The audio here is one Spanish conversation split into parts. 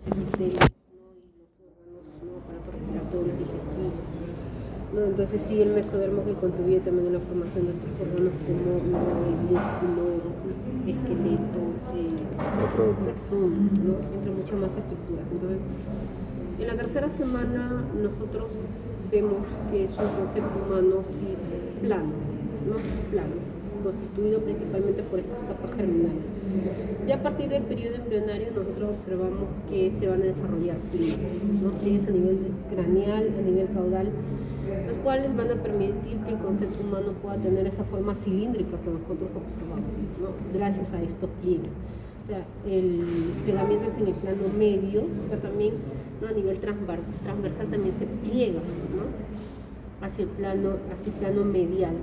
epitelios, ¿no? Y los órganos, ¿no? Aparato respiratorio, digestivo, ¿no? Entonces sí, el mesodermo que contribuye también a la formación de otros órganos como, ¿no? El músculo, esqueleto, corazón, ¿no? Entre muchas más estructuras. Entonces, en la tercera semana nosotros vemos que es un concepto humano sí plano, ¿no? Plano, constituido principalmente por estas capas germinales. Ya a partir del periodo embrionario nosotros observamos que se van a desarrollar pliegues, ¿no? Pliegues a nivel craneal, a nivel caudal, los cuales van a permitir que el concepto humano pueda tener esa forma cilíndrica que nosotros observamos, ¿no? Gracias a estos pliegues. O sea, el plegamiento es en el plano medio, pero también, ¿no? A nivel transversal también se pliega, ¿no? hacia el plano medial,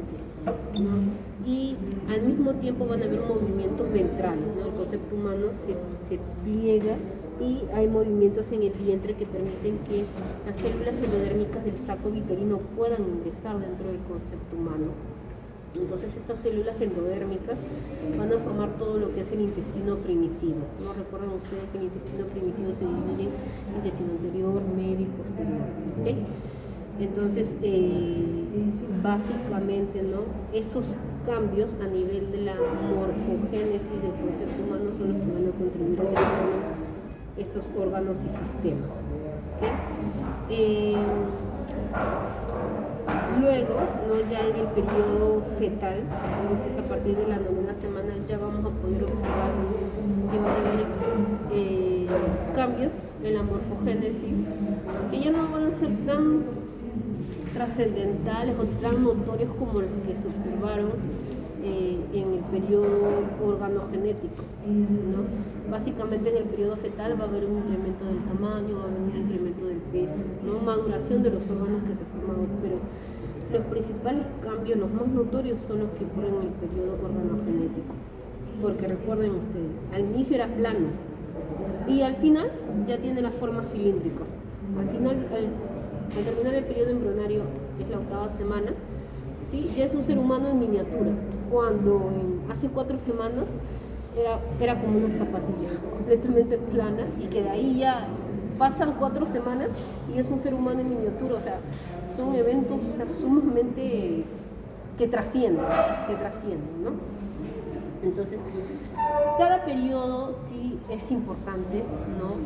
¿no? Y al mismo tiempo van a haber movimientos ventrales, ¿no? El concepto humano se pliega y hay movimientos en el vientre que permiten que las células endodérmicas del saco vitelino puedan ingresar dentro del concepto humano. Entonces estas células endodérmicas van a formar todo lo que es el intestino primitivo, ¿no? Recuerden ustedes que el intestino primitivo se divide en intestino anterior, medio y posterior, ¿okay? Entonces, básicamente, ¿no? Esos cambios a nivel de la morfogénesis del concepto humano son los que van a contribuir a que estos órganos y sistemas, ¿okay? Luego, ¿no? Ya en el periodo fetal, ¿no? Que es a partir de la 9ª semana, ya vamos a poder observar que van a haber cambios en la morfogénesis que ya no van a ser tan trascendentales o tan notorios como los que se observaron en el periodo organogenético, ¿no? Básicamente en el periodo fetal va a haber un incremento del tamaño, va a haber un incremento del peso, ¿no? Maduración de los órganos que se forman, pero los principales cambios, los más notorios, son los que ocurren en el periodo organogenético, porque recuerden ustedes, al inicio era plano y al final ya tiene las formas cilíndricas. Al final, al terminar el periodo embrionario, que es la 8ª semana, ¿sí? Ya es un ser humano en miniatura, cuando hace 4 semanas era como una zapatilla completamente plana, y que de ahí ya pasan 4 semanas y es un ser humano en miniatura. O sea, son eventos, o sea, sumamente que trascienden, ¿no? Entonces, cada periodo sí es importante, ¿no?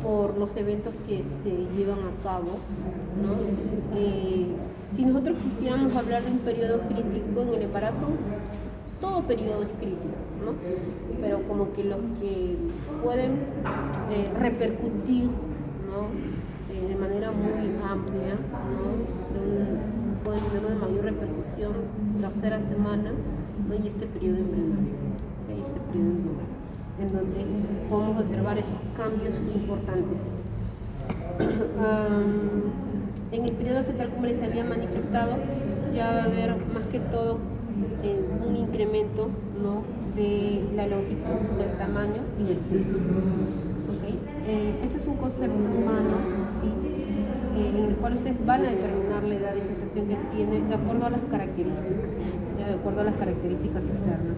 Por los eventos que se llevan a cabo, ¿no? Si nosotros quisiéramos hablar de un periodo crítico en el embarazo, todo periodo es crítico, ¿no? Pero como que los que pueden repercutir, ¿no? De manera muy amplia, ¿no? Pueden tener una mayor repercusión tercera semana, ¿no? Y este periodo embrionario, en donde podemos observar esos cambios importantes. En el periodo fetal, como les había manifestado, ya va a haber más que todo un incremento, ¿no? De la longitud, del tamaño y del peso, ¿okay? Ese es un concepto humano, ¿sí? En el cual ustedes van a determinar la edad de gestación que tiene de acuerdo a las características, ¿ya? De acuerdo a las características externas.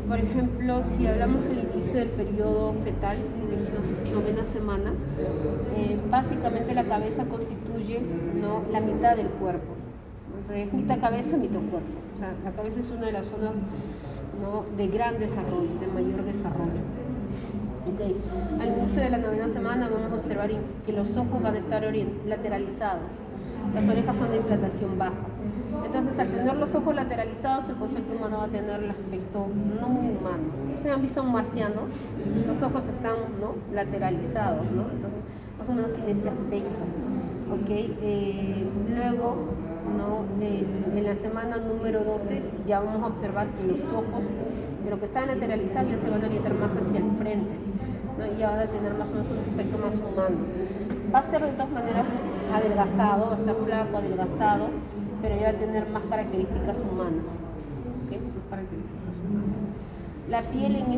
Por ejemplo, si hablamos del inicio del periodo fetal, de la 9ª semana, básicamente la cabeza constituye, ¿no? La mitad del cuerpo. Es mitad cabeza, mitad cuerpo. O sea, la cabeza es una de las zonas, ¿no? De gran desarrollo, de mayor desarrollo. Okay. Al inicio de la 9ª semana vamos a observar que los ojos van a estar lateralizados. Las orejas son de implantación baja. Entonces, al tener los ojos lateralizados, el concepto humano va a tener el aspecto no muy humano. Ustedes han visto a un marciano, los ojos están, ¿no? Lateralizados, ¿no? Entonces, más o menos tiene ese aspecto. Okay. Luego, ¿no? En la semana número 12 ya vamos a observar que los ojos de lo que están lateralizados ya se van a orientar más hacia el frente, ¿no? Y ya van a tener más o menos un aspecto más humano. Va a ser de todas maneras adelgazado, va a estar flaco, adelgazado, pero ya va a tener más características humanas, ¿okay? Más características humanas. La piel en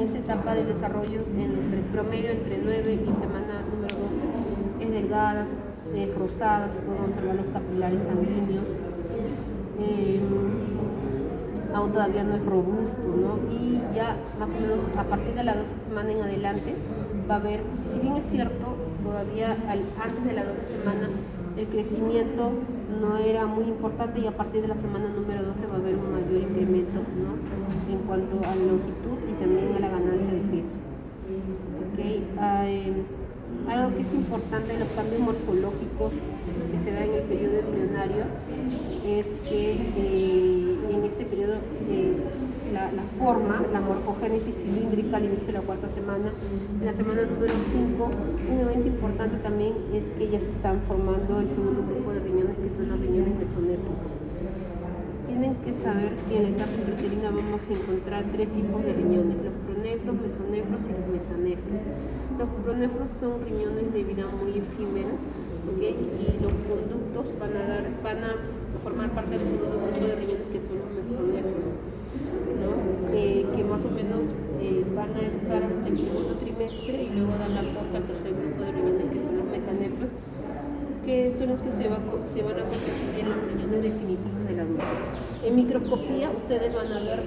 esta etapa de desarrollo, en el promedio entre 9 y semana número 12, es delgada, rosada, se pueden observar los capilares sanguíneos, aún todavía no es robusto, ¿no? Y ya más o menos a partir de la 12ª semana en adelante va a haber, si bien es cierto, todavía antes de la 12 semana el crecimiento no era muy importante, y a partir de la semana número 12 va a haber un mayor incremento, ¿no?, en cuanto a la longitud y también a la ganancia de peso. ¿Okay? Algo que es importante en los cambios morfológicos que se dan en el periodo embrionario es que en este periodo la forma, la morfogénesis cilíndrica al inicio de la 4ª semana. En la semana número 5, un evento importante también es que ya se están formando el segundo grupo de riñones, que son los riñones mesonéfricos. Tienen que saber que en la etapa intrauterina vamos a encontrar 3 tipos de riñones: los pronefros, mesonefros y los metanefros. Los pronefros son riñones de vida muy efímera, ¿okay? Y los conductos van a formar parte del segundo grupo de riñones, que son los mesonefros, ¿no? Que más o menos van a estar hasta el segundo trimestre y luego dan la posta al tercer grupo de riñones, que son los metanefros, que son los que se van a convertir en los riñones definitivos del adulto. En microscopía ustedes van a ver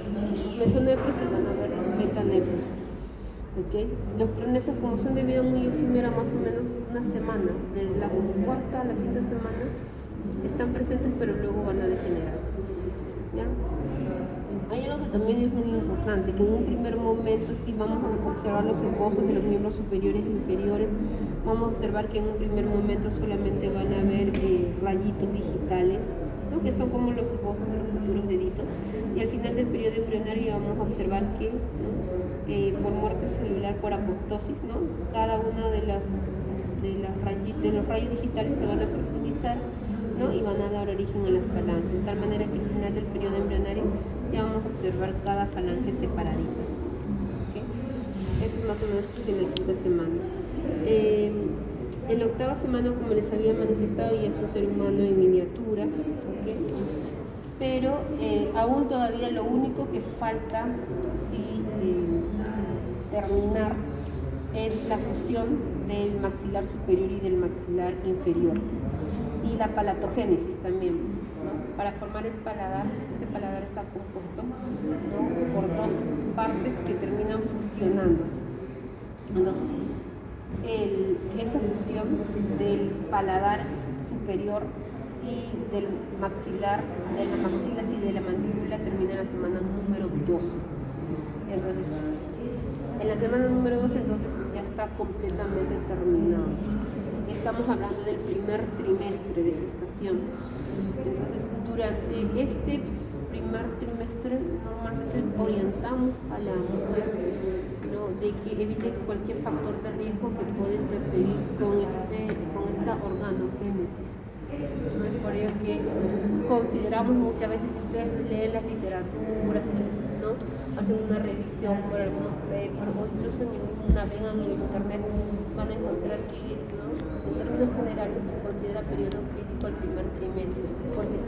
mesonefros y van a ver metanefros. ¿Okay? Los pronefros, como son de vida muy efímera, más o menos una semana, desde la 4ª a la 5ª semana, están presentes, pero luego van a degenerar. ¿Ya? Hay algo que también es muy importante, que en un primer momento, si vamos a observar los esbozos de los miembros superiores e inferiores, vamos a observar que en un primer momento solamente van a haber rayitos digitales, ¿no?, que son como los esbozos de los futuros deditos, y al final del periodo embrionario vamos a observar que, ¿no?, por muerte celular, por apoptosis, ¿no?, cada una de los rayos digitales se van a profundizar, ¿no?, y van a dar origen a las falanges, de tal manera que al final del periodo embrionario ya vamos a observar cada falange separadita. ¿Okay? Eso es más o menos en la 5ª semana. En la 8ª semana, como les había manifestado, ya es un ser humano en miniatura, ¿okay? Pero aún todavía lo único que falta terminar es la fusión del maxilar superior y del maxilar inferior, y la palatogénesis también, ¿no?, para formar el paladar. Ese paladar está compuesto, ¿no?, por 2 partes que terminan fusionándose. Entonces, esa fusión del paladar superior y del maxilar, de las maxilas y de la mandíbula, termina en la semana número 12. Entonces, en la semana número 12, entonces ya está completamente terminado. Estamos hablando del primer trimestre de gestación. Entonces, durante este primer trimestre normalmente orientamos a la mujer, ¿no?, de que evite cualquier factor de riesgo que pueda interferir con esta organogénesis. ¿No? Es por ello que consideramos muchas veces, si ustedes leen las literaturas, ¿no?, hacen una revisión por algunos papers, o incluso navegan en internet, van a encontrar que, ¿no?, en términos generales se considera periodo crítico el primer trimestre, porque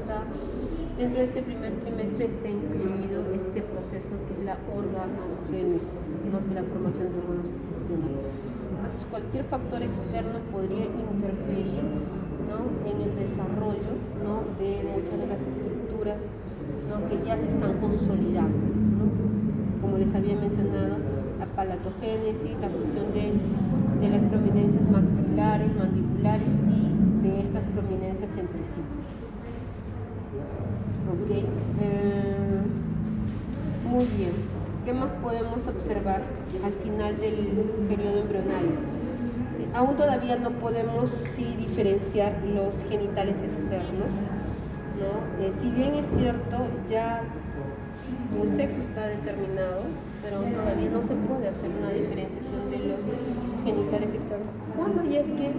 dentro de este primer trimestre está incluido este proceso que es la organogénesis, ¿no?, de la formación de órganos y sistemas. Entonces, cualquier factor externo podría interferir, ¿no?, en el desarrollo, ¿no?, de muchas de las estructuras, ¿no?, que ya se están consolidando, ¿no? Como les había mencionado, la palatogénesis, la fusión de las prominencias maxilares, mandibulares y de estas prominencias entre sí. Okay. Muy bien. ¿Qué más podemos observar al final del periodo embrionario? Aún todavía no podemos diferenciar los genitales externos, ¿no? Si bien es cierto, ya el sexo está determinado, pero todavía no se puede hacer una diferenciación de los genitales externos. Cuando ya es que,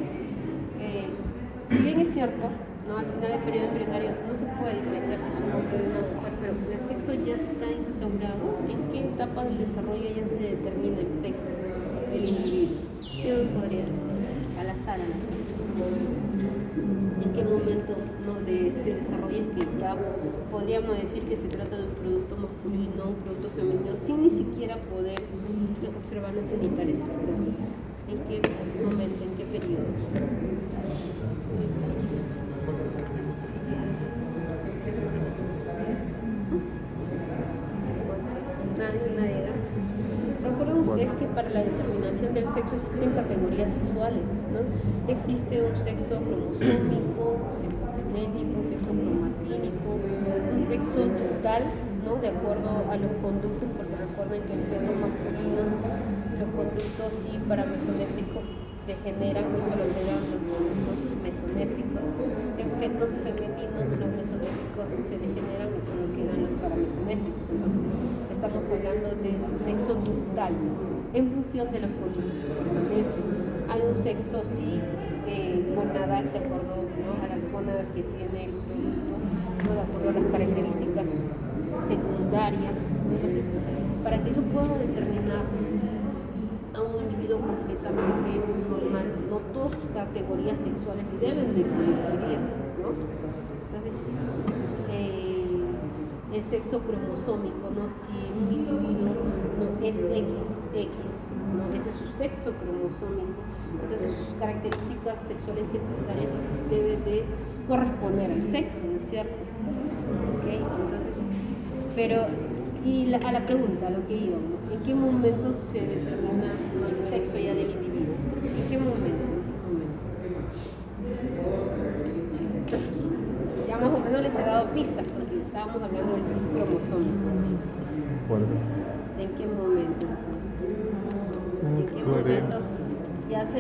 si bien es cierto, ¿no?, al final del periodo embrionario no se puede diferenciar si es un hombre o una mujer, pero el sexo ya está instaurado. ¿En qué etapa del desarrollo ya se determina el sexo del individuo? ¿Qué me podría decir? Al azar. ¿En qué momento, ¿no?, de este desarrollo es que ya podríamos decir que se trata de un producto masculino, un producto femenino, sin ni siquiera poder observar los genitales externos? ¿En qué momento, en qué periodo? Nadie. Recuerden ustedes que para la determinación del sexo sexo existen categorías sexuales, ¿no? Existe un sexo cromosómico, un sexo genético, un sexo cromatínico, un sexo total, ¿no? De acuerdo a los conductos, porque recuerden que el feto masculino, los conductos sí paramesonéfricos degeneran, y se lo generan los conductos mesonéfricos. En fetos femeninos, los mesonéfricos se degeneran y solo quedan los paramesonéfricos. Entonces, estamos hablando de sexo ductal en función de los conductos que permanecen. Hay un sexo sí gonadal de acuerdo, ¿no? A las gónadas que tiene el producto, ¿no? De acuerdo a las características secundarias. Entonces, para que yo pueda determinar a un individuo completamente normal, no todas sus categorías sexuales deben de coincidir, ¿no? Entonces, el sexo cromosómico, ¿no? Si un individuo no es XX, ¿no? Ese es su sexo cromosómico, entonces sus características sexuales secundarias deben de corresponder al sexo, ¿no es cierto? ¿Okay? Entonces, pero, a la pregunta, a lo que íbamos, ¿en qué momento se determina el sexo ya del individuo? ¿En qué momento? Ya más o menos les he dado pistas porque estábamos hablando del sexo cromosómico. Bueno. ¿En qué momento? ¿En qué momento ya se